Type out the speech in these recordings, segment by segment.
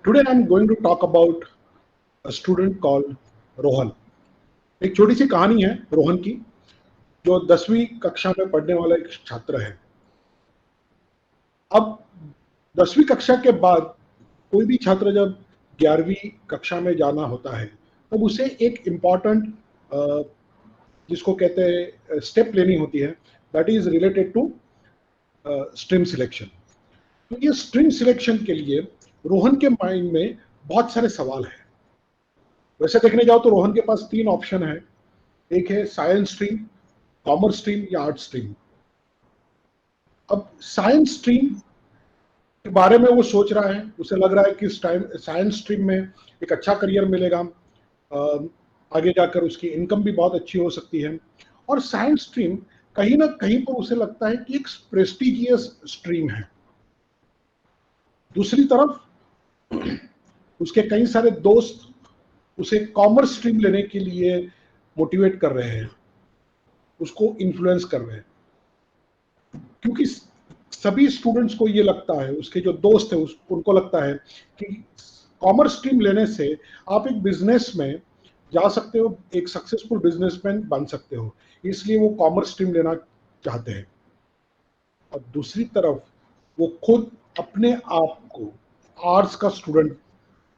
Today I'm going to talk about a student called Rohan. एक छोटी सी कहानी है रोहन की, जो 10वीं कक्षा में पढ़ने वाला एक छात्र है। अब 10वीं कक्षा के बाद कोई भी छात्र जब 11वीं कक्षा में जाना होता है, तब उसे एक इम्पॉर्टेंट जिसको कहते हैं स्टेप लेनी होती है, that is related to stream selection. तो ये स्ट्रीम सिलेक्शन के लिए रोहन के माइंड में बहुत सारे सवाल हैं। वैसे देखने जाओ तो रोहन के पास 3 ऑप्शन है। एक है साइंस स्ट्रीम, कॉमर्स स्ट्रीम या आर्ट स्ट्रीम। अब साइंस स्ट्रीम के बारे में वो सोच रहा है, उसे लग रहा है कि साइंस स्ट्रीम में एक अच्छा करियर मिलेगा, आगे जाकर उसकी इनकम भी बहुत अच्छी हो सकती है। और साइंस स्ट्रीम कहीं ना कहीं पर उसे लगता है कि एक प्रेस्टिजियस स्ट्रीम है। दूसरी तरफ उसके कई सारे दोस्त उसे कॉमर्स स्ट्रीम लेने के लिए मोटिवेट कर रहे हैं, उसको इन्फ्लुएंस कर रहे हैं, क्योंकि सभी स्टूडेंट्स को ये लगता है, उसके जो दोस्त हैं उनको लगता है कि कॉमर्स स्ट्रीम लेने से आप एक बिजनेस में जा सकते हो, एक सक्सेसफुल बिजनेसमैन बन सकते हो, इसलिए वो कॉमर्स स्ट्रीम लेना चाहते हैं। और दूसरी तरफ वो खुद अपने आप को आर्ट्स का स्टूडेंट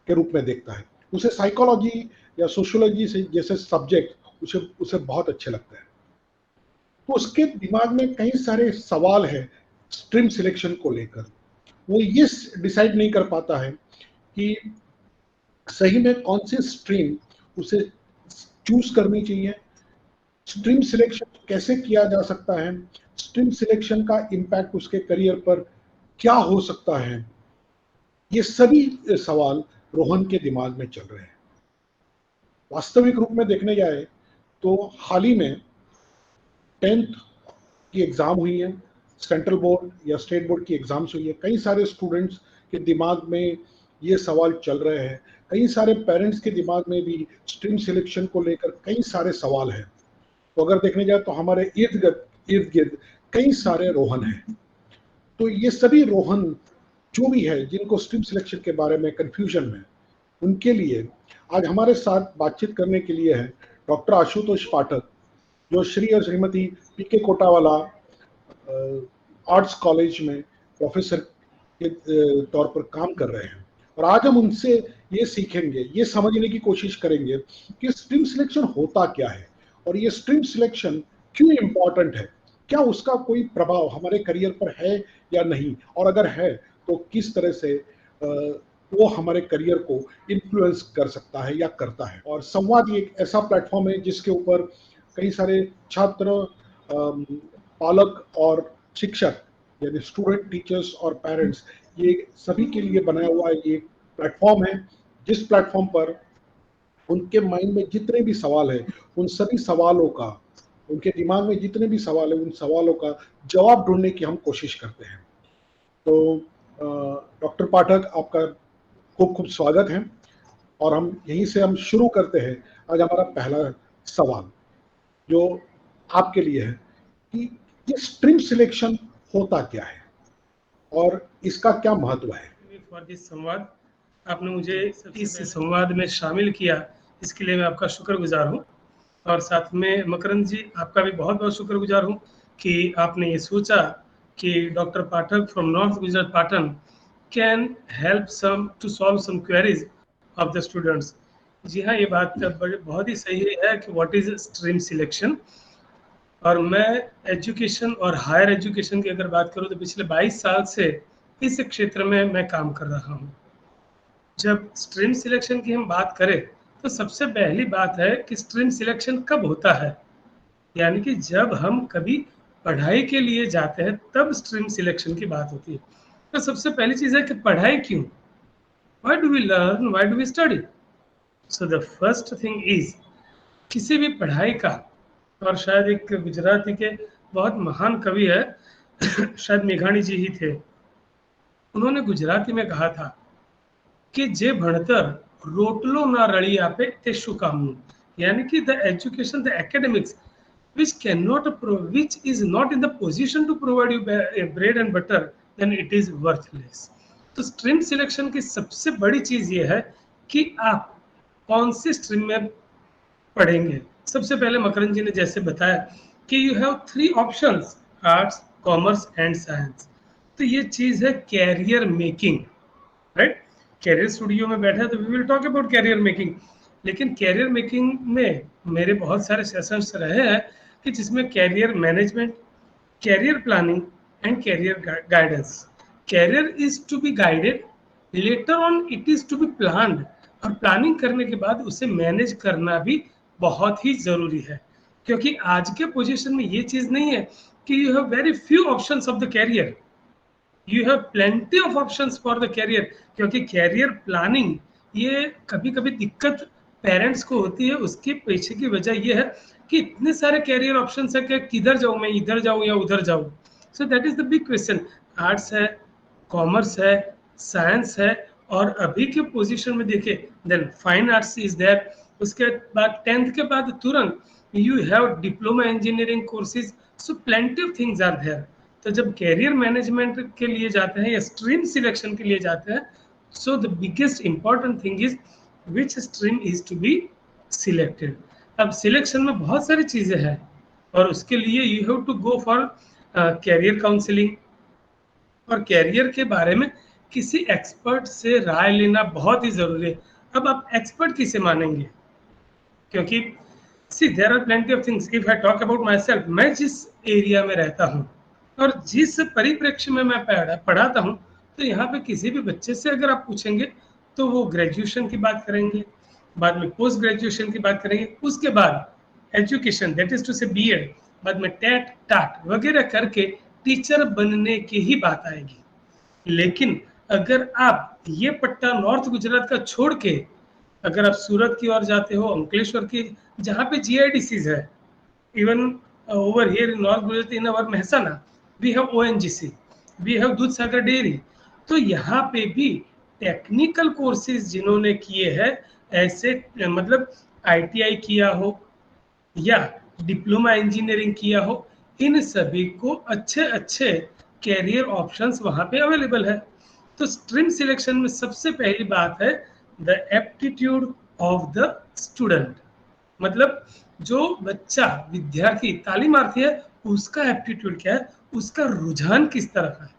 के रूप में देखता है। उसे साइकोलॉजी या सोशियोलॉजी से जैसे सब्जेक्ट उसे बहुत अच्छे लगते हैं। तो उसके दिमाग में कई सारे सवाल हैं स्ट्रीम सिलेक्शन को लेकर। वो ये डिसाइड नहीं कर पाता है कि सही में कौन सी स्ट्रीम उसे चूज करनी चाहिए, स्ट्रीम सिलेक्शन कैसे किया जा सकता है, स्ट्रीम सिलेक्शन का इम्पैक्ट उसके करियर पर क्या हो सकता है। ये सभी सवाल रोहन के दिमाग में चल रहे हैं। वास्तविक रूप में देखने जाए तो हाल ही में 10th की एग्जाम हुई है, सेंट्रल बोर्ड या स्टेट बोर्ड की एग्जाम्स हुई है। कई सारे स्टूडेंट्स के दिमाग में ये सवाल चल रहे हैं, कई सारे पेरेंट्स के दिमाग में भी स्ट्रीम सिलेक्शन को लेकर कई सारे सवाल हैं। तो अगर देखने जाए तो हमारे इर्द गिर्द कई सारे रोहन हैं। तो ये सभी रोहन जो भी है, जिनको स्ट्रीम सिलेक्शन के बारे में कंफ्यूजन है, उनके लिए आज हमारे साथ बातचीत करने के लिए है डॉक्टर आशुतोष पाठक, जो श्री और श्रीमती पीके कोटावाला आर्ट्स कॉलेज में प्रोफेसर के तौर पर काम कर रहे हैं। और आज हम उनसे ये सीखेंगे, ये समझने की कोशिश करेंगे कि स्ट्रीम सिलेक्शन होता क्या है और ये स्ट्रीम सिलेक्शन क्यों इम्पॉर्टेंट है, क्या उसका कोई प्रभाव हमारे करियर पर है या नहीं, और अगर है तो किस तरह से वो हमारे करियर को इन्फ्लुएंस कर सकता है या करता है। और संवाद एक ऐसा प्लेटफॉर्म है जिसके ऊपर कई सारे छात्र, पालक और शिक्षक यानी स्टूडेंट, टीचर्स और पेरेंट्स, ये सभी के लिए बनाया हुआ ये प्लेटफॉर्म है, जिस प्लेटफॉर्म पर उनके माइंड में जितने भी सवाल है, उन सभी सवालों का, उनके दिमाग में जितने भी सवाल है, उन सवालों का जवाब ढूंढने की हम कोशिश करते हैं। तो डॉक्टर पाठक, आपका खूब खूब स्वागत है। और हम यहीं से हम शुरू करते हैं। आज हमारा पहला सवाल जो आपके लिए है कि ये स्ट्रीम सिलेक्शन होता क्या है और इसका क्या महत्व है। फॉर दिस संवाद, आपने मुझे इस संवाद में शामिल किया, इसके लिए मैं आपका शुक्रगुजार हूँ। और साथ में मकरंद जी, आपका भी बहुत बहुत शुक्रगुजार हूँ कि आपने ये सोचा कि doctor Pathak from north Gujarat Patan can help some to solve some queries of the students. जी हाँ, ये बात बहुत ही सही है कि व्हाट इज स्ट्रीम सिलेक्शन। और मैं एजुकेशन और हायर एजुकेशन की अगर बात करूँ तो पिछले 22 साल से इस क्षेत्र में मैं काम कर रहा हूँ। जब स्ट्रीम सिलेक्शन की हम बात करें तो सबसे पहली बात है कि स्ट्रीम सिलेक्शन कब होता है, यानी कि जब हम कभी पढ़ाई के लिए जाते हैं तब स्ट्रीम सिलेक्शन की बात होती है। तो सबसे पहली चीज़ है कि पढ़ाई क्यों, why do we learn, why do we study. So the first thing is किसी भी पढ़ाई का, और शायद एक गुजराती के बहुत महान कवि है शायद मेघाणी जी ही थे, उन्होंने गुजराती में कहा था कि जे भणतर रोटलो ना रड़ी आपे ते शु कामनु, यानी कि the education, the academics which is not in the position to provide you bread and butter, then it is worthless. तो स्ट्रीम सिलेक्शन की सबसे बड़ी चीज ये है कि आप कौन सी स्ट्रीम में पढ़ेंगे। सबसे पहले मकरंद जी ने जैसे बताया कि you have 3 options, arts, commerce and science. तो ये चीज है career making, right. Career studio में बैठा है तो we will talk about career making. लेकिन कैरियर मेकिंग में मेरे बहुत सारे सेशंस रहे हैं कि जिसमें career management, career planning and career guidance. Career is to be guided, later on it is to be planned, और प्लानिंग करने के बाद उसे मैनेज करना भी बहुत ही जरूरी है। क्योंकि आज के पोजीशन में ये चीज नहीं है कि you have very few options of the career, you have plenty of options for the career. क्योंकि कैरियर प्लानिंग ये कभी कभी दिक्कत पेरेंट्स को होती है, उसके पीछे की वजह ये है कि इतने सारे कैरियर ऑप्शंस है कि किधर जाऊं मैं, इधर जाऊं या उधर जाऊं। So that is the big question. Arts है, कॉमर्स है, साइंस है, और अभी के पोजीशन में देखिए then fine arts is there. उसके बाद 10th के बाद तुरंत you have diploma engineering courses, so plenty of things are there. तो जब कैरियर मैनेजमेंट के लिए जाते हैं या स्ट्रीम सिलेक्शन के लिए जाते हैं, so the biggest important thing is which stream is to be selected. अब सिलेक्शन में बहुत सारी चीजें हैं, और उसके लिए you have to go for career counselling, और कैरियर के बारे में किसी एक्सपर्ट से राय लेना बहुत ही जरूरी है। अब आप एक्सपर्ट किसे मानेंगे, क्योंकि see there are plenty of things. If I talk about myself, मैं जिस एरिया में रहता हूँ और जिस परिप्रेक्ष्य में मैं पढ़ाता हूँ, तो यहाँ पे किसी भी बच्चे से अगर आप पूछेंगे तो वो ग्रेजुएशन की बात करेंगे, बाद में पोस्ट ग्रेजुएशन की बात करेंगे, उसके बाद एजुकेशन दैट इज टू से बीएड, बाद में टेट टाट वगैरह करके टीचर बनने की ही बात आएगी। लेकिन अगर आप ये पट्टा नॉर्थ गुजरात का छोड़ के अगर आप सूरत की ओर जाते हो, अंकलेश्वर की, जहाँ पे जीआईडीसीज है, even over here in north Gujarat in our Mehsana we have ONGC, we have Dudhsagar dairy. तो यहाँ पे भी टेक्निकल कोर्सेज जिन्होंने किए हैं, ऐसे मतलब आईटीआई किया हो या डिप्लोमा इंजीनियरिंग किया हो, इन सभी को अच्छे अच्छे कैरियर ऑप्शंस वहाँ पे अवेलेबल है। तो स्ट्रीम सिलेक्शन में सबसे पहली बात है the aptitude of the student, मतलब जो बच्चा विद्यार्थी तालीमार्थी है उसका एप्टीट्यूड क्या है, उसका रुझान किस तरफ है।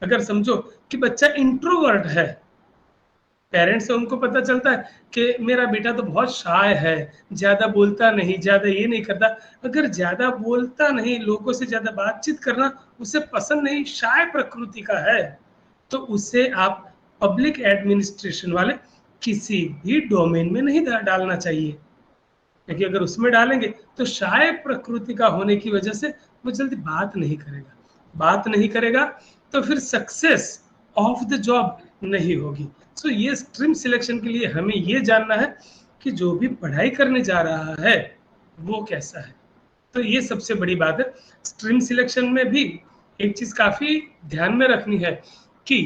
अगर समझो कि बच्चा इंट्रोवर्ट है, पेरेंट्स से उनको पता चलता है कि मेरा बेटा तो बहुत शाय है, ज्यादा बोलता नहीं, ज्यादा ये नहीं करता। अगर ज्यादा बोलता नहीं, लोगों से ज्यादा बातचीत करना उसे पसंद नहीं, शाय प्रकृति का है, तो उसे आप पब्लिक एडमिनिस्ट्रेशन वाले किसी भी डोमेन में नहीं डालना चाहिए। क्योंकि अगर उसमें डालेंगे तो शाय प्रकृति का होने की वजह से वो जल्दी बात नहीं करेगा, तो फिर सक्सेस ऑफ द जॉब नहीं होगी। सो ये स्ट्रीम सिलेक्शन के लिए हमें ये जानना है कि जो भी पढ़ाई करने जा रहा है वो कैसा है। तो ये सबसे बड़ी बात है। स्ट्रीम सिलेक्शन में भी एक चीज काफी ध्यान में रखनी है कि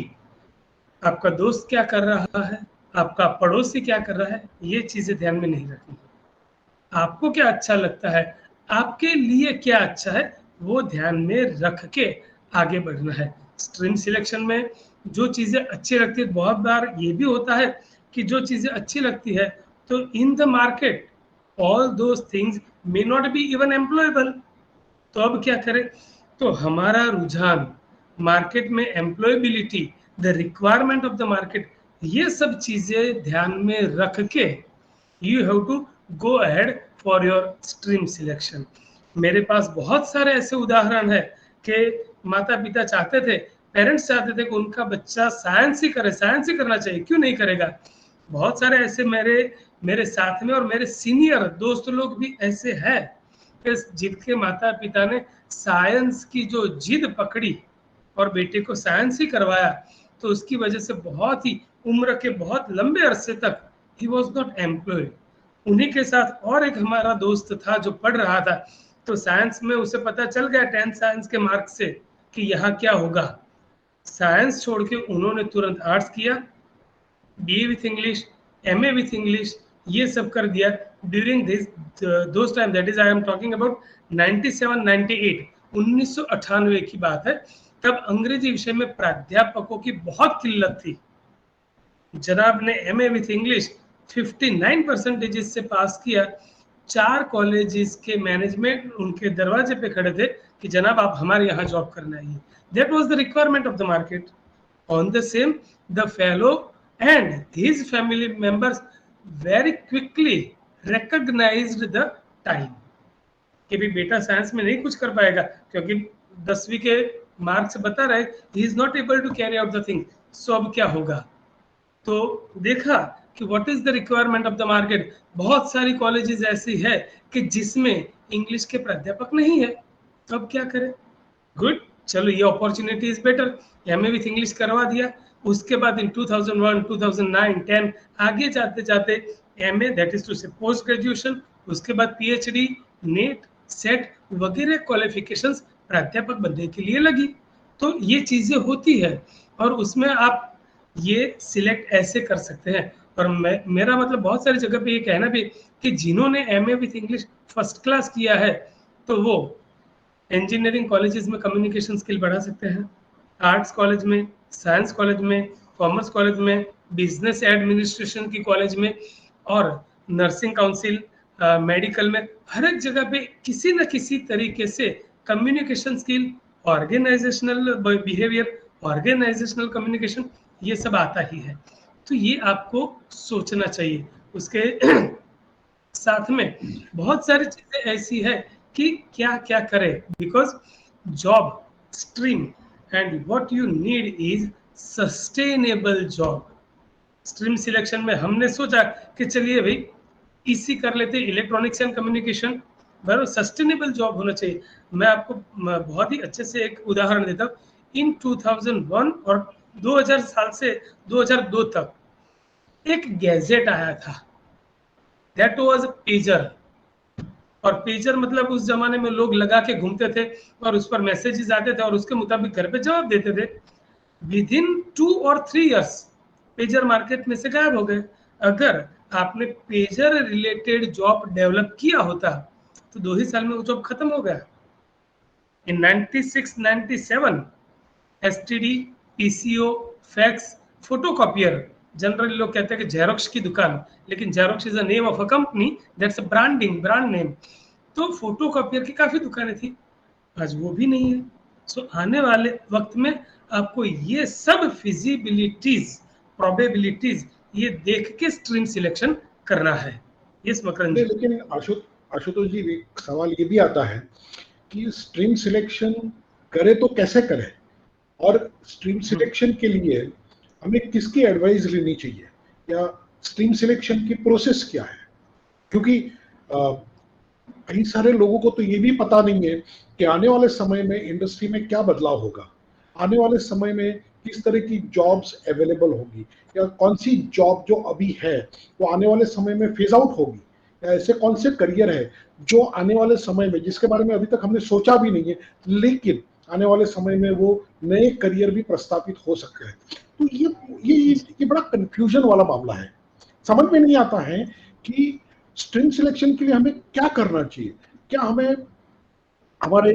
आपका दोस्त क्या कर रहा है, आपका पड़ोसी क्या कर रहा है, ये चीजें ध्यान में नहीं रखनी है। आपको क्या अच्छा लगता है, आपके लिए क्या अच्छा है, वो ध्यान में रख के आगे बढ़ना है। स्ट्रीम सिलेक्शन में जो चीजें अच्छी लगती है, बहुत बार ये भी होता है कि जो चीजें अच्छी लगती है तो in the market all those things may not be even employable. तो अब क्या करें, तो हमारा रुझान मार्केट में employability, the requirement of the market, ये सब चीजें ध्यान में रख के you have to go ahead for your stream selection. मेरे पास बहुत सारे ऐसे उदाहरण है कि माता पिता चाहते थे, पेरेंट्स चाहते थे कि उनका बच्चा साइंस ही करे, साइंस ही करना चाहिए, क्यों नहीं करेगा। बहुत सारे ऐसे मेरे साथ में और मेरे सीनियर दोस्त लोग भी ऐसे हैं जिनके माता पिता ने साइंस की जो जिद पकड़ी और बेटे को साइंस ही करवाया, तो उसकी वजह से बहुत ही उम्र के बहुत लंबे अरसे तक ही वॉज नॉट एम्प्लॉयड। उन्हीं के साथ और एक हमारा दोस्त था जो पढ़ रहा था, तो साइंस में उसे पता चल गया 10th साइंस के मार्क से कि यहाँ क्या होगा। साइंस छोड़ के उन्होंने तुरंत आर्ट्स किया, BA with English, MA with English, ये सब कर दिया during this those time, that is I am talking about 97-98, 1998 की बात है। तब अंग्रेजी विषय में प्राध्यापकों की बहुत किल्लत थी। जनाब ने एमए विथ इंग्लिश 59% से पास किया। 4 कॉलेजेस के मैनेजमेंट उनके दरवाजे पे खड़े थे कि जनाब आप हमारे यहाँ जॉब करने आइए। That was the requirement of the market. On the same, the fellow and his family members very quickly recognised the time कि भी बेटा साइंस में नहीं कुछ कर पाएगा, क्योंकि 10वीं के मार्क्स बता रहे he is not able to carry out the thing. So अब क्या होगा? तो देखा कि what is the requirement of the market. बहुत सारी कॉलेजेस ऐसी है कि जिसमें इंग्लिश के प्राध्यापक नहीं है, तो अब क्या करें? गुड, चलो ये opportunity is better, MA with English करवा दिया। उसके बाद इन 2001, 2009, 10 आगे जाते जाते एमए, दैट इज टू से पोस्ट ग्रेजुएशन, उसके बाद पीएचडी, नेट, सेट वगैरह क्वालिफिकेशंस प्राध्यापक बनने के लिए लगी। तो ये चीजें होती है और उसमें आप ये सिलेक्ट ऐसे कर सकते हैं। और मेरा मतलब बहुत सारी जगह पे ये कहना भी कि जिन्होंने MA with English first class किया है तो वो इंजीनियरिंग कॉलेजेस में कम्युनिकेशन स्किल बढ़ा सकते हैं, आर्ट्स कॉलेज में, साइंस कॉलेज में, कॉमर्स कॉलेज में, बिजनेस एडमिनिस्ट्रेशन की कॉलेज में और नर्सिंग काउंसिल, मेडिकल में, हर एक जगह पे किसी न किसी तरीके से communication skill, organisational behaviour, organisational communication, ये सब आता ही है। तो ये आपको सोचना चाहिए। उसके साथ में बहुत सारी चीजें ऐसी है कि क्या क्या करें, because job stream and what you need is sustainable job. Stream selection में हमने सोचा कि चलिए भाई इसी कर लेते, इलेक्ट्रॉनिक्स एंड कम्युनिकेशन, बराबर सस्टेनेबल जॉब होना चाहिए। मैं आपको बहुत ही अच्छे से एक उदाहरण देता हूँ। इन 2001 और 2000 साल से 2002 तक एक गैजेट आया था, दैट वाज पेजर। और पेजर मतलब उस जमाने में लोग लगा के घूमते थे और उस पर मैसेजेस आते थे और उसके मुताबिक घर पे जवाब देते थे। विद इन 2 और 3 इयर्स पेजर मार्केट में से गायब हो गए। अगर आपने पेजर रिलेटेड जॉब डेवलप किया होता तो 2 ही साल में वो जॉब खत्म हो गया। इन 96, 97 STD, PCO, fax, photocopier, generally लोग कहते हैं कि जेरोक्स की दुकान, लेकिन xerox is a name of a company, that's a branding, brand name. तो फोटोकॉपियर की काफी दुकानें थी, आज वो भी नहीं है। सो आने वाले वक्त में आपको ये सब फिजिबिलिटीज, प्रोबेबिलिटीज ये देख के स्ट्रीम सिलेक्शन करना है। यस मकरंद जी। लेकिन आशुतोष जी, एक सवाल ये भी आता है कि स्ट्रीम सिलेक्शन करे तो कैसे करें, और स्ट्रीम सिलेक्शन के लिए हमें किसकी एडवाइस लेनी चाहिए, या स्ट्रीम सिलेक्शन की प्रोसेस क्या है? क्योंकि कई सारे लोगों को तो ये भी पता नहीं है कि आने वाले समय में इंडस्ट्री में क्या बदलाव होगा, आने वाले समय में किस तरह की जॉब्स अवेलेबल होगी, या कौन सी जॉब जो अभी है वो आने वाले समय में फेज आउट होगी, या ऐसे कौन से करियर है जो आने वाले समय में, जिसके बारे में अभी तक हमने सोचा भी नहीं है, लेकिन आने वाले समय में वो नए करियर भी प्रस्तापित हो सकते हैं। तो ये बड़ा कंफ्यूजन वाला मामला है। समझ में नहीं आता है कि स्ट्रीम सिलेक्शन के लिए हमें क्या करना चाहिए। क्या हमें हमारे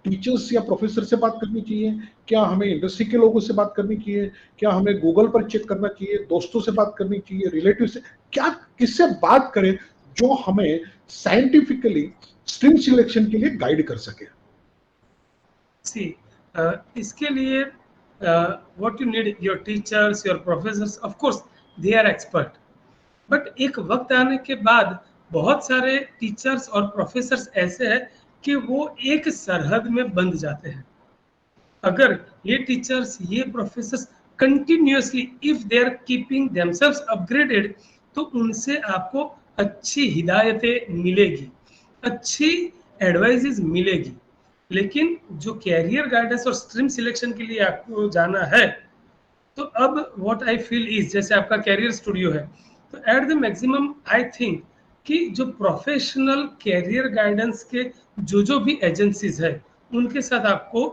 टीचर्स या प्रोफेसर से बात करनी चाहिए, क्या हमें इंडस्ट्री के लोगों से बात करनी चाहिए, क्या हमें गूगल पर चेक करना चाहिए, दोस्तों से बात करनी चाहिए, रिलेटिव से, क्या किससे बात करें जो हमें साइंटिफिकली स्ट्रीम सिलेक्शन के लिए गाइड कर सके? इसके लिए what you need, your teachers, your professors, of course they are expert, but एक वक्त आने के बाद बहुत सारे टीचर्स और प्रोफेसर्स ऐसे हैं कि वो एक सरहद में बंध जाते हैं। अगर ये टीचर्स, ये professors continuously if they are keeping themselves upgraded, तो उनसे आपको अच्छी हिदायतें मिलेगी, अच्छी एडवाइजेस मिलेगी। लेकिन जो कैरियर गाइडेंस और स्ट्रीम सिलेक्शन के लिए आपको जाना है, तो अब व्हाट आई फील इज, जैसे आपका कैरियर स्टूडियो है, तो at the maximum I think कि जो प्रोफेशनल कैरियर गाइडेंस के जो भी एजेंसीज है उनके साथ आपको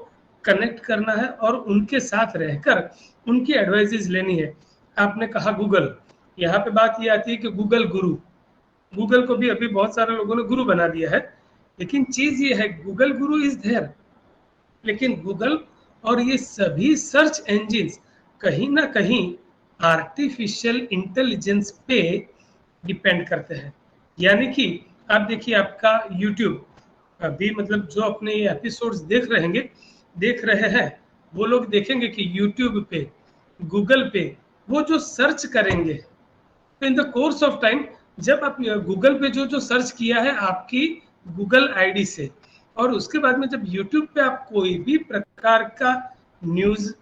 कनेक्ट करना है और उनके साथ रहकर उनकी एडवाइजेज लेनी है। आपने कहा गूगल, यहाँ पे बात ये आती है कि गूगल गुरु, गूगल को भी अभी बहुत सारे लोगों ने गुरु बना दिया है, लेकिन चीज ये है गूगल गुरु इज देयर, लेकिन गूगल और ये सभी सर्च इंजिन्स कहीं ना कहीं आर्टिफिशियल इंटेलिजेंस पे डिपेंड करते हैं। यानी कि आप देखिए आपका यूट्यूब अभी मतलब जो अपने ये एपिसोड्स देख रहे हैं वो लोग देखेंगे कि यूट्यूब पे, गूगल पे वो जो सर्च करेंगे, तो in the course of time जब आप गूगल पे जो जो सर्च किया है आपकी गूगल आईडी से, और उसके बाद में जब यूट्यूब पे आप कोई भी प्रकार का न्यूज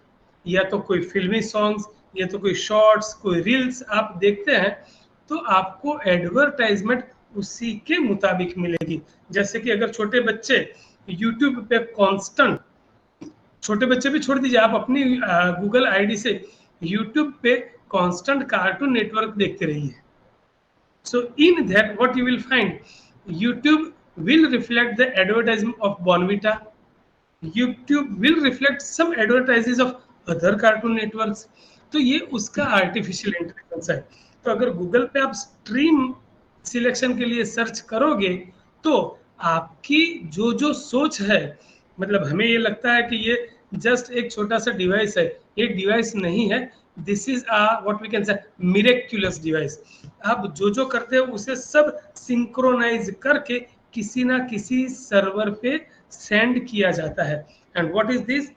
या तो कोई फिल्मी सॉन्ग्स या तो कोई शॉर्ट्स कोई रील्स आप देखते हैं, तो आपको एडवर्टाइजमेंट उसी के मुताबिक मिलेगी। जैसे कि अगर छोटे बच्चे यूट्यूब पे कांस्टेंट, छोटे बच्चे भी छोड़ दीजिए, आप अपनी गूगल आईडी से यूट्यूब पे कांस्टेंट कार्टून नेटवर्क देखते रहिए। So in that what you will find, YouTube will reflect the advertisement of Bonvita, YouTube will reflect some advertises of other cartoon networks। तो ये उसका आर्टिफिशियल इंटेलिजेंस है। तो अगर गूगल पे आप स्ट्रीम सिलेक्शन के लिए सर्च करोगे तो आपकी जो जो सोच है, मतलब हमें ये लगता है कि ये जस्ट एक छोटा सा डिवाइस है, ये डिवाइस नहीं है, this is what we can say miraculous device. आप जो जो करते हो उसे सब सिंक्रोनाइज करके किसी ना किसी सर्वर पे सेंड किया जाता है। And what is this?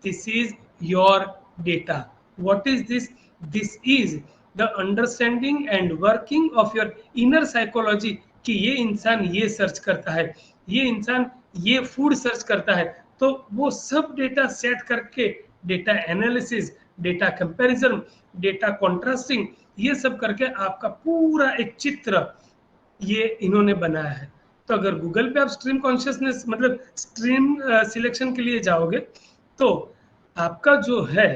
This is your data. What is this? This is the understanding and working of your inner psychology, कि ये इंसान ये सर्च करता है, ये इंसान ये फूड सर्च करता है, तो वो सब डेटा सेट करके data analysis, data comparison, data contrasting, ये सब करके आपका पूरा एक चित्र ये इन्होंने बनाया है। तो अगर गूगल पे आप स्ट्रीम कॉन्शियसनेस मतलब स्ट्रीम सिलेक्शन के लिए जाओगे तो आपका जो है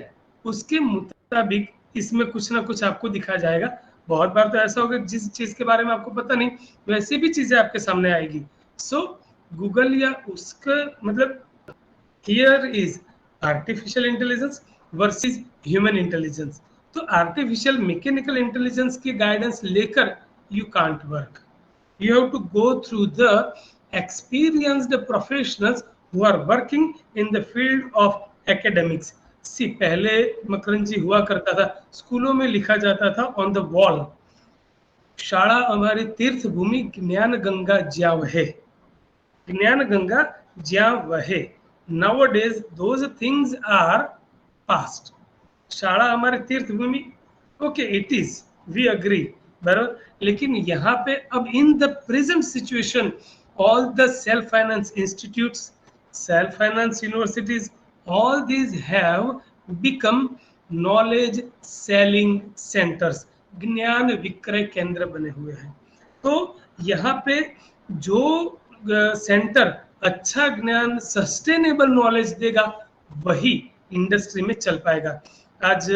उसके मुताबिक इसमें कुछ ना कुछ आपको दिखा जाएगा। बहुत बार तो ऐसा होगा जिस चीज के बारे में आपको पता नहीं वैसी भी चीजें आपके सामने आएगी। सो गूगल या उसका मतलब here is artificial intelligence versus human intelligence. तो आर्टिफिशियल मैकेनिकल इंटेलिजेंस की गाइडेंस लेकर you can't work, you have to go through the experienced professionals who are working in the field of academics। सी पहले मकरंद जी हुआ करता था, स्कूलों में लिखा जाता था ऑन द वॉल, शाला हमारी तीर्थ भूमि ज्ञान गंगा ज्या वहे, ज्ञान गंगा ज्या वहे। Nowadays those things are past। शाला हमारी तीर्थ भूमि, okay it is, we agree, बराबर। लेकिन यहाँ पे अब in the present situation all the self finance institutes, self finance universities, all these have become knowledge selling centres, ज्ञान विक्रय केंद्र बने हुए हैं। तो यहाँ पे जो सेंटर अच्छा ज्ञान सस्टेनेबल नॉलेज देगा वही इंडस्ट्री में चल पाएगा। आज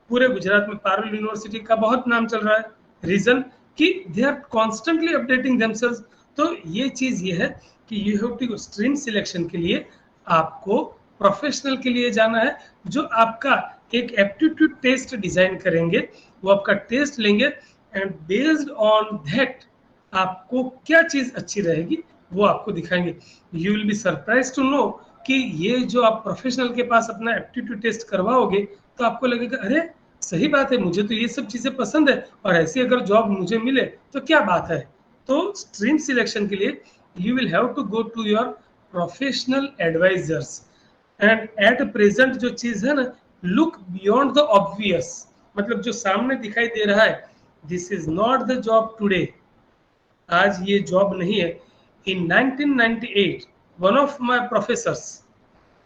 पूरे गुजरात में पारुल यूनिवर्सिटी का बहुत नाम चल रहा है, रीजन कि they are constantly updating themselves. तो ये चीज ये है कि you have to stream selection के लिए आपको प्रोफेशनल के लिए जाना है, जो आपका एक एप्टीट्यूड टेस्ट डिजाइन करेंगे, वो आपका टेस्ट लेंगे एंड बेस्ड ऑन दैट आपको क्या चीज अच्छी रहेगी वो आपको दिखाएंगे। You will be surprise to know कि ये जो आप प्रोफेशनल के पास अपना एप्टीट्यूड टेस्ट करवाओगे तो आपको लगेगा अरे सही बात है, मुझे तो ये सब चीजें पसंद है और ऐसी अगर जॉब मुझे मिले तो क्या बात है। तो स्ट्रीम सिलेक्शन के लिए you will have to go to your professional advisers and at present जो चीज है ना, लुक बियॉन्ड द ऑब्वियस, मतलब जो सामने दिखाई दे रहा है, this is not the job today, आज ये जॉब नहीं है। In 1998, one of my professors,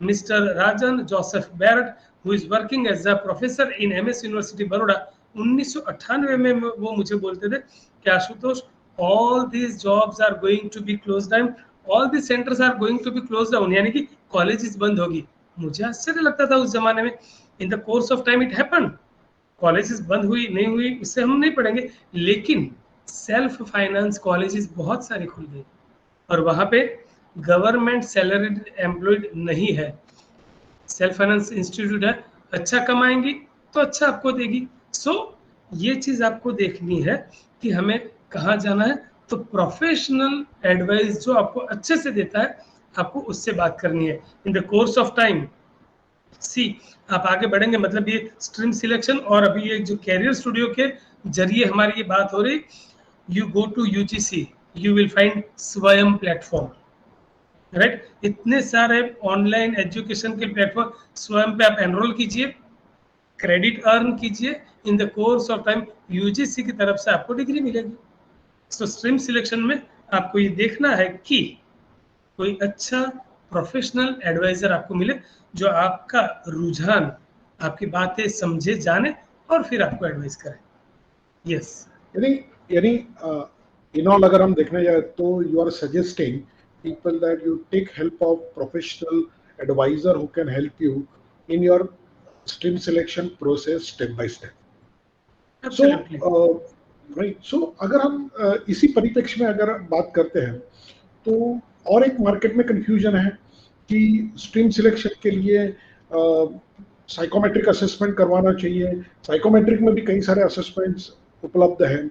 Mr. Rajan Joseph Barrett, who is working as a professor in MS University Baroda, 1998 में वो मुझे बोलते थे कि Ashutosh, all these jobs are going to be closed down, all these centers are going to be closed down, यानी कि colleges बंद होगी। मुझे आश्चर्य लगता था उस जमाने में। In the course of time it happened, colleges बंद हुई नहीं हुई उससे हम नहीं पढ़ेंगे, लेकिन सेल्फ फाइनेंस कॉलेजेस बहुत सारे खुल गए और वहां पे गवर्नमेंट सैलरीड एम्प्लॉयड नहीं है, सेल्फ फाइनेंस इंस्टीट्यूट है, अच्छा कमाएंगी तो अच्छा आपको देगी। सो ये चीज आपको देखनी है कि हमें कहाँ जाना है। तो प्रोफेशनल एडवाइस जो आपको अच्छे से देता है आपको उससे बात करनी है। In the course of time see आप आगे बढ़ेंगे, मतलब ये स्ट्रीम सिलेक्शन और अभी ये जो कैरियर स्टूडियो के जरिए हमारी ये बात हो रही, you go to UGC, you will find Swayam platform, right? इतने सारे ऑनलाइन एजुकेशन के प्लेटफॉर्म, स्वयं पे आप एनरोल कीजिए, क्रेडिट अर्न कीजिए, इन the course of time UGC की तरफ से आपको डिग्री मिलेगी। सो स्ट्रीम सिलेक्शन में आपको ये देखना है कि कोई अच्छा प्रोफेशनल एडवाइजर आपको मिले जो आपका रुझान, आपकी बातें समझे, जाने और फिर आपको एडवाइस करे। यस, यानी यानी इन ऑल अगर हम देखने जाए तो you are suggesting people that you take help of professional advisor who can help you in your stream selection process step by step. Absolutely. Right, so अगर हम इसी परिप्रेक्ष्य में अगर बात करते हैं तो और एक मार्केट में कंफ्यूजन है कि स्ट्रीम सिलेक्शन के लिए साइकोमेट्रिक असेसमेंट करवाना चाहिए। साइकोमेट्रिक में भी कई सारे असेसमेंट्स उपलब्ध हैं।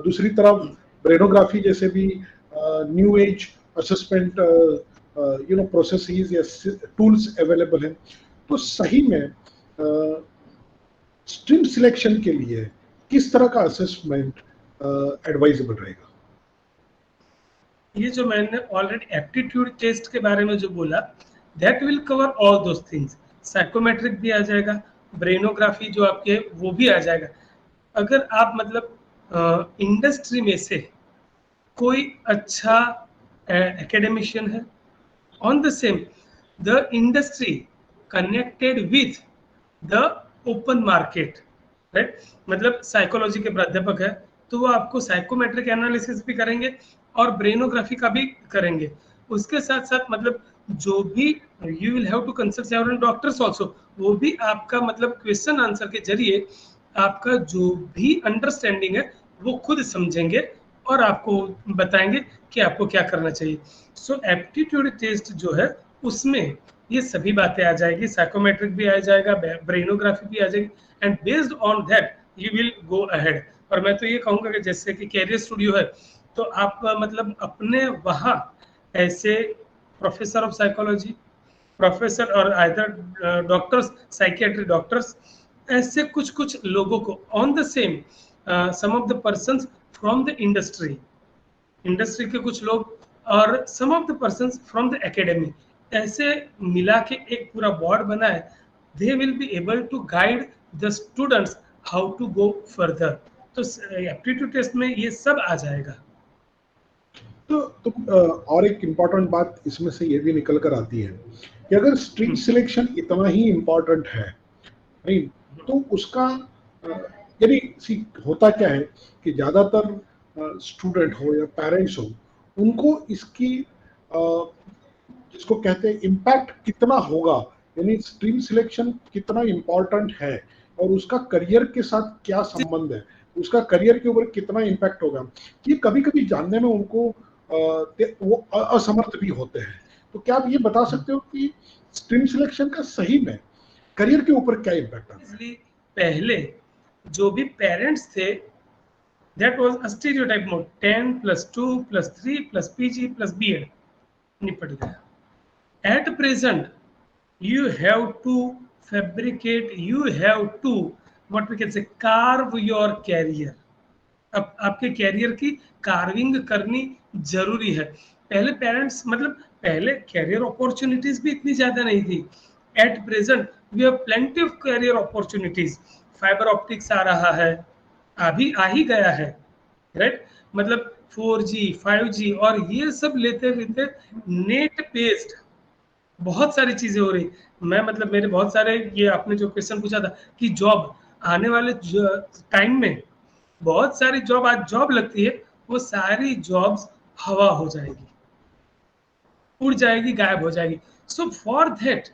दूसरी तरफ ब्रेनोग्राफी जैसे भी न्यू एज असेसमेंट प्रोसेसेस या टूल्स अवेलेबल हैं। तो सही में स्ट्रीम सिलेक्शन के लिए किस तरह का असेसमेंट एडवाइजेबल रहेगा? ये जो मैंने ऑलरेडी एप्टीट्यूड टेस्ट के बारे में जो बोला, that will cover all those things. Psychometric भी आ जाएगा, ब्रेनोग्राफी जो आपके वो भी आ जाएगा। अगर आप मतलब इंडस्ट्री में से कोई अच्छा एकेडमिशियन है, on the same the industry connected with the open market, right? मतलब साइकोलॉजी के प्राध्यापक है तो वो आपको साइकोमेट्रिक एनालिसिस भी करेंगे और ब्रेनोग्राफी का भी करेंगे। उसके साथ साथ मतलब जो भी you will have to consult several doctors also, वो भी आपका मतलब क्वेश्चन आंसर के जरिए आपका जो भी अंडरस्टैंडिंग है वो खुद समझेंगे और आपको बताएंगे कि आपको क्या करना चाहिए। सो एप्टीट्यूड टेस्ट जो है उसमें ये सभी बातें आ जाएगी, साइकोमेट्रिक भी आ जाएगा, ब्रेनोग्राफी भी आ जाएगी, and based on that you will go ahead. और मैं तो ये कहूँगा कि जैसे कि कैरियर स्टूडियो है तो आप मतलब अपने वहाँ ऐसे प्रोफेसर ऑफ साइकोलॉजी, प्रोफेसर और आइदर डॉक्टर्स, साइकियाट्री डॉक्टर्स, ऐसे कुछ कुछ लोगों को on the same some of the persons from the industry, industry के कुछ लोग और some of the persons from the academy, ऐसे मिला के एक पूरा बोर्ड बना है। They will be able to guide the students how to go further. तो एप्टीट्यूड टेस्ट में ये सब आ जाएगा। तो और एक इम्पॉर्टेंट बात इसमें से ये भी निकल कर आती है कि अगर स्ट्रीम सिलेक्शन इतना ही इम्पॉर्टेंट है, नहीं, तो उसका यानी होता क्या है कि ज़्यादातर स्टूडेंट हो या पेरेंट्स हो, उनको इसकी जिसको कहते हैं इम्पैक्ट कितना होगा, यानी स्ट्रीम सिलेक्शन कितना इम्पोर्टेंट है और उसका करियर के साथ क्या संबंध है, उसका करियर के ऊपर कितना इम्पैक्ट होगा, ये कभी कभी जानने में उनको वो असमर्थ भी होते हैं। तो क्या आप ये बता सकते हो कि स्ट्रीम सिलेक्शन का सही में करियर के ऊपर क्या इम्पैक्ट आता है? पहले जो भी पेरेंट्स थे, that was a stereotype mode, 10 plus 2 plus 3 plus PG plus BEd निपट गया। At present you have to fabricate, you have to what we can say carve your career। अब आपके कैरियर की कार्विंग करनी जरूरी है। पहले पेरेंट्स मतलब पहले कैरियर अपॉर्चुनिटीज भी इतनी ज्यादा नहीं थी। At present we have plenty of career opportunities. Fibre optics आ रहा है, अभी आ ही गया है, राइट? मतलब 4G 5G और ये सब लेते लेते नेट बेस्ड बहुत सारी चीजें हो रही। मैं मतलब मेरे बहुत सारे, ये आपने जो क्वेश्चन पूछा था कि जॉब आने वाले टाइम में बहुत सारी जॉब, आज जॉब लगती है वो सारी जॉब्स हवा हो जाएगी, उड़ जाएगी, गायब हो जाएगी। सो फॉर दैट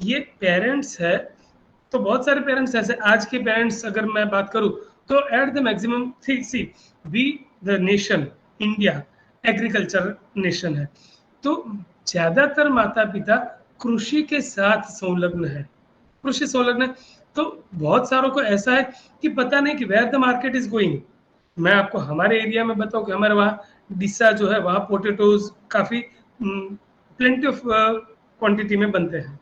ये पेरेंट्स है, तो बहुत सारे पेरेंट्स ऐसे, आज के पेरेंट्स अगर मैं बात करूं तो at the maximum see we the nation India agriculture nation है, तो ज्यादातर माता पिता कृषि के साथ संलग्न है, कृषि संलग्न है। तो बहुत सारों को ऐसा है कि पता नहीं कि where the market is going. मैं आपको हमारे एरिया में बताऊं कि हमारे वहाँ डिस्सा जो है वहाँ पोटेटोज काफी प्लेंटी ऑफ क्वांटिटी में बनते हैं,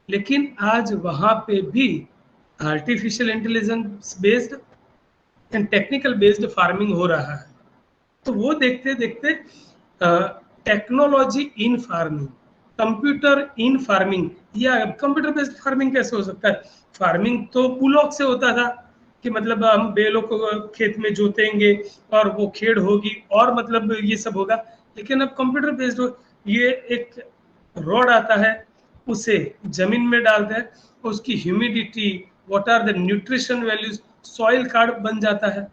लेकिन आज वहां पे भी artificial intelligence based and technical based farming हो रहा है। तो वो देखते देखते technology in farming, computer in farming, या कंप्यूटर बेस्ड फार्मिंग कैसे हो सकता है? फार्मिंग तो पुलॉक से होता था कि मतलब हम बैलों को खेत में जोतेंगे और वो खेड़ होगी और मतलब ये सब होगा। लेकिन अब कंप्यूटर बेस्ड हो, ये एक रॉड आता है, उसे जमीन में डालते हैं, उसकी humidity, what are the nutrition values, soil card बन जाता है,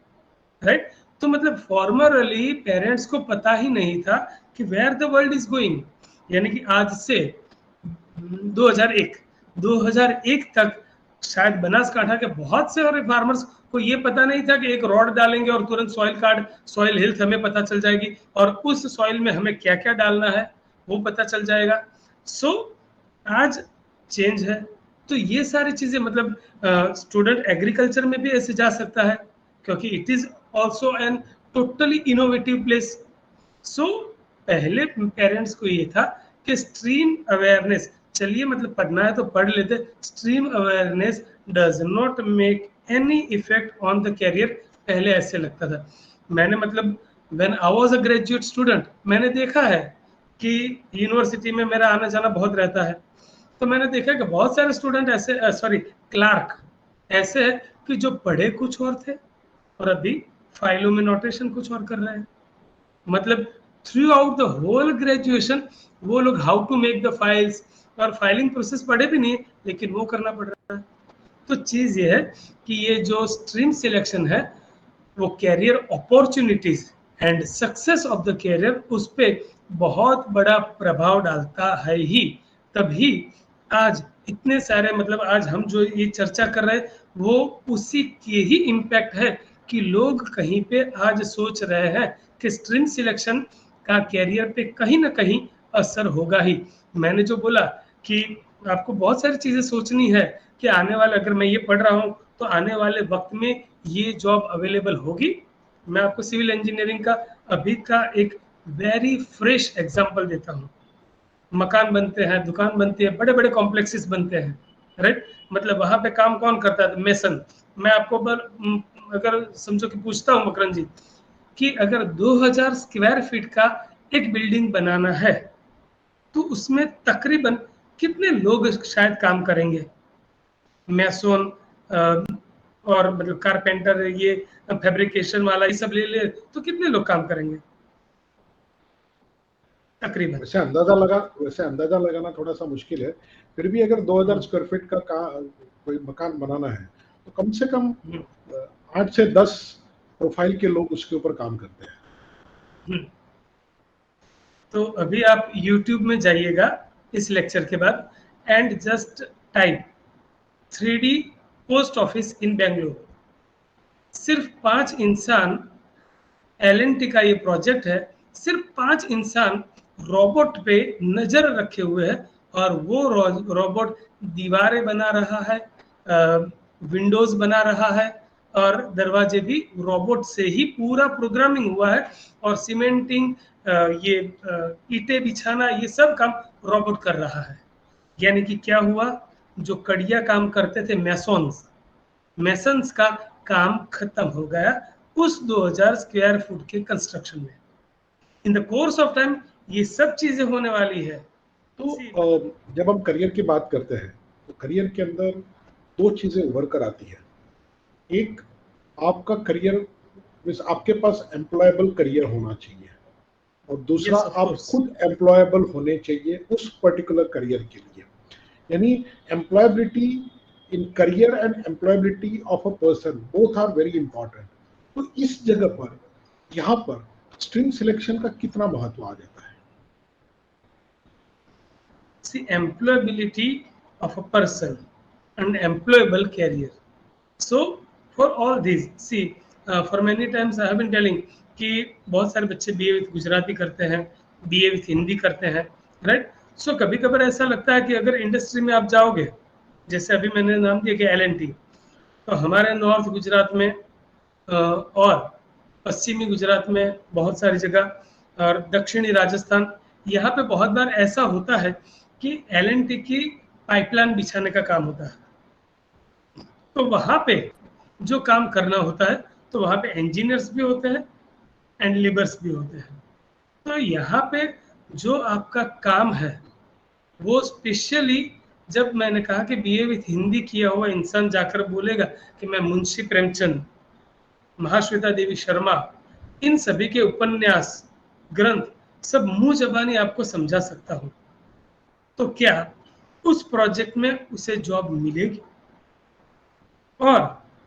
राइट? तो मतलब फॉर्मरली पेरेंट्स को पता ही नहीं था कि where the world is going. यानी कि आज से 2001 तक शायद बनासकांठा के बहुत से और फार्मर्स को ये पता नहीं था कि एक रॉड डालेंगे और तुरंत सॉइल कार्ड, सॉइल हेल्थ हमें पता चल जाएगी और उस सॉइल में हमें क्या क्या डालना है वो पता चल जाएगा। सो आज चेंज है। तो ये सारी चीजें मतलब स्टूडेंट एग्रीकल्चर में भी ऐसे जा सकता है, क्योंकि it is also an totally innovative place. So पहले पेरेंट्स को ये था कि स्ट्रीम अवेयरनेस, चलिए मतलब पढ़ना है तो पढ़ लेते, stream awareness does not make any effect on the career, पहले ऐसे लगता था। मैंने मतलब when I was a graduate student, मैंने देखा है कि यूनिवर्सिटी में मेरा आना जाना बहुत रहता है, तो मैंने देखा कि बहुत सारे स्टूडेंट ऐसे सॉरी क्लार्क ऐसे है कि जो पढ़े कुछ और थे और अभी फाइलों में नोटेशन कुछ और कर रहे हैं। मतलब throughout the whole graduation वो लोग how to make the files और फाइलिंग प्रोसेस पढ़े भी नहीं है, लेकिन वो करना पड़ रहा है। तो चीज ये है कि ये जो स्ट्रीम सिलेक्शन है वो career opportunities and success of the career उस पर बहुत बड़ा प्रभाव डालता है ही। तभी आज इतने सारे मतलब आज हम जो ये चर्चा कर रहे हैं वो उसी के ही इम्पैक्ट है कि लोग कहीं पे आज सोच रहे हैं कि स्ट्रीम सिलेक्शन का कैरियर पे कहीं ना कहीं असर होगा ही। मैंने जो बोला कि आपको बहुत सारी चीजें सोचनी है कि आने वाले, अगर मैं ये पढ़ रहा हूँ तो आने वाले वक्त में ये जॉब अवेलेबल होगी। मैं आपको सिविल इंजीनियरिंग का अभी का एक वेरी फ्रेश एग्जांपल देता हूँ। मकान बनते हैं, दुकान बनती है, बड़े बड़े कॉम्प्लेक्सेस बनते हैं, राइट? मतलब वहां पे काम कौन करता है? मेसन। मैं आपको अगर समझो कि पूछता हूँ मकरन जी कि अगर 2000 स्क्वायर फीट का एक बिल्डिंग बनाना है तो उसमें तकरीबन कितने लोग शायद काम करेंगे? मैसोन और मतलब कारपेंटर, ये फैब्रिकेशन वाला, ये सब ले ले तो कितने लोग काम करेंगे तकरीबन? वैसे अंदाजा लगाना थोड़ा सा मुश्किल है। फिर भी अगर 2000 स्क्वायर फीट का कोई मकान बनाना है तो कम से कम 8 से 10 प्रोफाइल के लोग उसके ऊपर काम करते हैं। तो अभी आप YouTube में जाइएगा इस लेक्चर के बाद and just type 3D post office in Bengaluru. सिर्फ 5 इंसान, L&T का ये प्रोजेक्ट है, सिर्फ 5 इंसान रोबोट पे नजर रखे हुए हैं और वो रोबोट दीवारें बना रहा है, विंडोज बना रहा है और दरवाजे भी रोबोट से ही पूरा प्रोग्रामिंग हुआ है और सीमेंटिंग, ये ईंटें बिछाना, ये सब काम रोबोट कर रहा है। यानी कि क्या हुआ, जो कड़िया काम करते थे मेसन्स का काम खत्म हो गया उस 2000 स्क्वायर फुट के कंस्ट्रक्शन में। इन द कोर्स ऑफ टाइम ये सब चीजें होने वाली है। तो जब हम करियर की बात करते हैं तो करियर के अंदर 2 चीजें उभर कर आती है। एक, आपका करियर मींस आपके पास एम्प्लॉयबल करियर होना चाहिए और दूसरा आप खुद एम्प्लॉयबल होने चाहिए उस पर्टिकुलर करियर के लिए। यानी employability in career and employability of a person both are very important. तो इस जगह पर यहाँ पर स्ट्रीम सिलेक्शन का कितना महत्व आ जाता है? See, employability of a person and employable career. So for all these, see, for many times I have been telling कि बहुत सारे बच्चे BA विथ गुजराती करते हैं, BA विथ हिंदी करते हैं, राइट? सो कभी कभार ऐसा लगता है कि अगर इंडस्ट्री में आप जाओगे, जैसे अभी मैंने नाम दिया कि L&T, तो हमारे नॉर्थ गुजरात में और पश्चिमी गुजरात में बहुत सारी जगह और दक्षिणी राजस्थान, यहाँ पे बहुत बार ऐसा होता है कि L&T की पाइपलाइन बिछाने का काम होता है। तो वहां पे जो काम करना होता है, तो वहां पे इंजीनियर्स भी होते हैं एंड लेबर्स भी होते हैं। तो यहाँ पे जो आपका काम है वो स्पेशली, जब मैंने कहा कि बीए विथ हिंदी किया हुआ इंसान जाकर बोलेगा कि मैं मुंशी प्रेमचंद, महाश्वेता देवी शर्मा, इन सभी के उपन्यास ग्रंथ सब मुंह जबानी आपको समझा सकता हूँ, तो क्या उस प्रोजेक्ट में उसे जॉब मिलेगी? और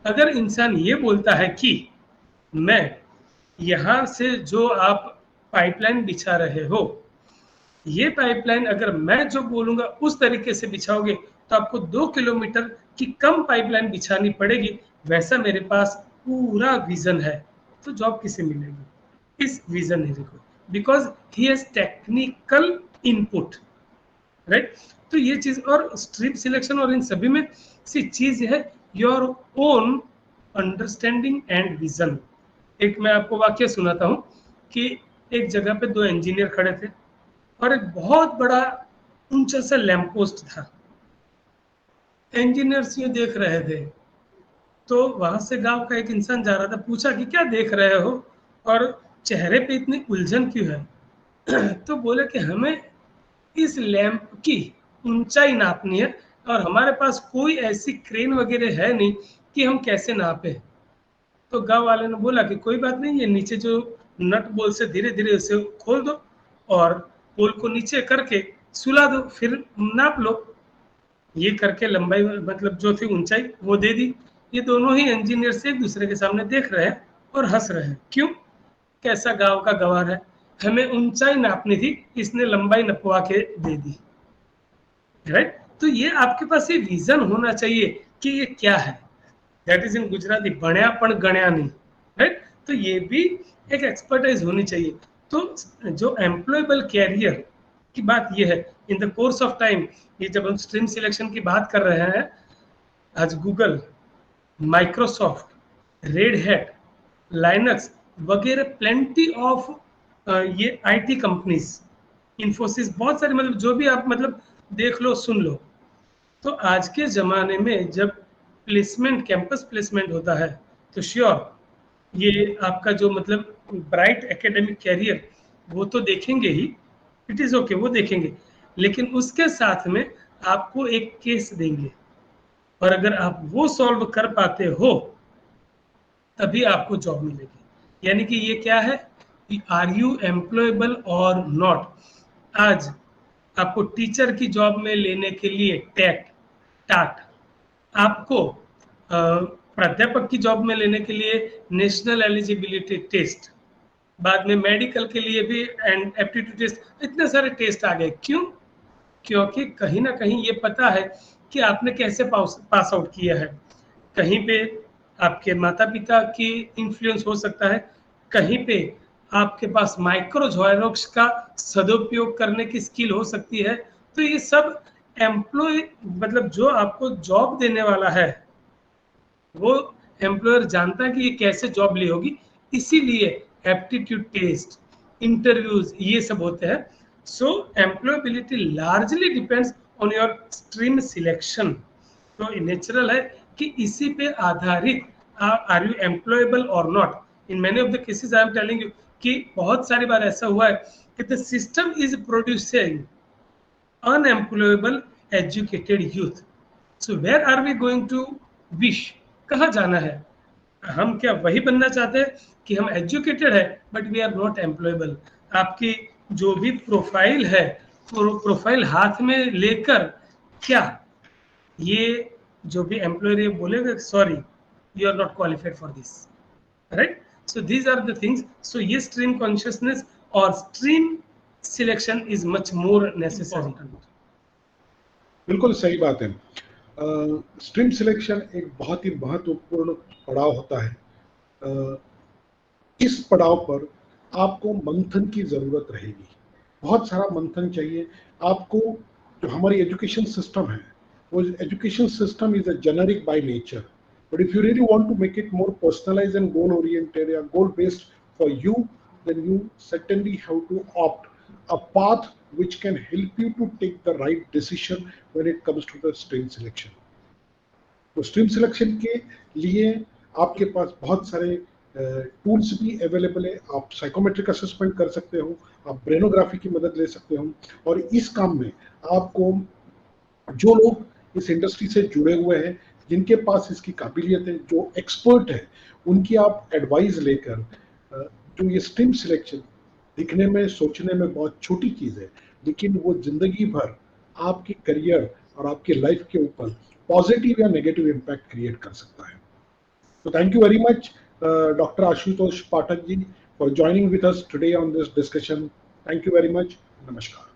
अगर इंसान ये बोलता है कि मैं यहाँ से जो आप पाइपलाइन बिछा रहे हो, ये पाइपलाइन अगर मैं जो बोलूंगा उस तरीके से बिछाओगे तो आपको 2 किलोमीटर की कम पाइपलाइन बिछानी पड़ेगी, वैसा मेरे पास पूरा विजन है, तो जॉब किसे मिलेगी? इस विजनरी को, because he has technical input, right? तो ये चीज, और स्ट्रीम सिलेक्शन और इन सभी में सी चीज है your own understanding and vision. एक मैं आपको वाक्य सुनाता हूँ कि एक जगह पे 2 इंजीनियर खड़े थे और एक बहुत बड़ा ऊंचा सा लैंप पोस्ट था। इंजीनियर्स ये देख रहे थे, तो वहां से गांव का एक इंसान जा रहा था, पूछा कि क्या देख रहे हो और चेहरे पे इतनी उलझन क्यों है? तो बोले कि हमें इस लैंप की ऊंचाई नापनी है और हमारे पास कोई ऐसी क्रेन वगैरह है नहीं कि हम कैसे नापे। तो गांव वाले ने बोला कि कोई बात नहीं, ये नीचे जो नट बोल से धीरे धीरे उसे खोल दो और पोल को नीचे करके सुला दो, फिर नाप लो। ये करके लंबाई मतलब जो थी ऊंचाई वो दे दी। ये दोनों ही इंजीनियर से एक दूसरे के सामने देख रहे हैं और हंस रहे हैं। क्यों? कैसा गांव का गवार है, हमें ऊंचाई नापनी थी, इसने लंबाई नपवा के दे दी, राइट? तो ये आपके पास ये विजन होना चाहिए कि ये क्या है। दैट इज इन गुजराती बण्या पण गण्या नहीं, राइट? तो ये भी एक एक्सपर्टाइज होनी चाहिए। तो जो एम्प्लॉयबल कैरियर की बात ये है, in the course of time, ये जब हम स्ट्रीम सिलेक्शन की बात कर रहे हैं, आज Google, Microsoft, red hat, Linux वगैरह प्लेंटी ऑफ ये आईटी कंपनीज, इन्फोसिस, बहुत सारे, मतलब जो भी आप मतलब देख लो सुन लो। तो आज के ज़माने में जब प्लेसमेंट, कैंपस प्लेसमेंट होता है, तो श्योर ये आपका जो मतलब ब्राइट एकेडमिक कैरियर वो तो देखेंगे ही, इट इज़ ओके, वो देखेंगे, लेकिन उसके साथ में आपको एक केस देंगे और अगर आप वो सॉल्व कर पाते हो तभी आपको जॉब मिलेगी। यानी कि ये क्या है, आर यू एम्प्लॉयबल और नॉट। आज आपको टीचर की जॉब में लेने के लिए टेट, टाट, आपको प्राध्यापक की जॉब में लेने के लिए नेशनल एलिजिबिलिटी टेस्ट, बाद में मेडिकल के लिए भी एंड एप्टीट्यूड टेस्ट, इतने सारे टेस्ट आ गए। क्यों? क्योंकि कहीं ना कहीं ये पता है कि आपने कैसे पास आउट किया है। कहीं पे आपके माता पिता की इन्फ्लुएंस हो सकता है, कहीं पे आपके पास माइक्रो जॉयरोक्स का सदुपयोग करने की स्किल हो सकती है। तो ये सब एम्प्लॉय, मतलब जो आपको जॉब देने वाला है वो एम्प्लॉयर जानता है कि ये कैसे जॉब ली होगी, इसीलिए एप्टीट्यूड टेस्ट, इंटरव्यूज ये सब होते हैं। So employability largely depends on your stream selection. तो नेचुरल है कि इसी पे आधारित आर यू एम्प्लॉयबल और not. In many of the cases I am telling you कि बहुत सारी बार ऐसा हुआ है कि the system is producing unemployable educated youth. So where are we going to wish, कहाँ जाना है? हम क्या वही बनना चाहते हैं कि हम एजुकेटेड है but we are not employable? आपकी जो भी प्रोफाइल है, प्रोफाइल हाथ में लेकर क्या ये जो भी एम्प्लॉयर ये बोलेगा sorry you are not qualified for this, right? So these are the things. So ये स्ट्रीम कॉन्शियसनेस और stream selection is much more necessary. बिल्कुल सही बात है। स्ट्रीम सिलेक्शन एक बहुत ही महत्वपूर्ण पड़ाव होता है। इस पड़ाव पर आपको मंथन की ज़रूरत रहेगी, बहुत सारा मंथन चाहिए आपको। जो हमारी एजुकेशन सिस्टम है, वो education system is a generic by nature, but if you really want to make it more personalised and goal oriented या goal based for you, then you certainly have to opt a path which can help you to take the right decision when it comes to the stream selection. तो stream selection के लिए आपके पास बहुत सारे tools भी available है। आप psychometric assessment कर सकते हो, आप ब्रेनोग्राफी की मदद ले सकते हो, और इस काम में आपको जो लोग इस इंडस्ट्री से जुड़े हुए हैं, जिनके पास इसकी काबिलियत है, जो एक्सपर्ट है, उनकी आप एडवाइस लेकर जो ये स्ट्रीम सिलेक्शन दिखने में, सोचने में बहुत छोटी चीज़ है, लेकिन वो जिंदगी भर आपकी करियर और आपकी लाइफ के ऊपर पॉजिटिव या नेगेटिव इम्पैक्ट क्रिएट कर सकता है। तो thank you very much doctor Ashutosh Pathak ji for joining with us today on this discussion. Thank you very much. नमस्कार।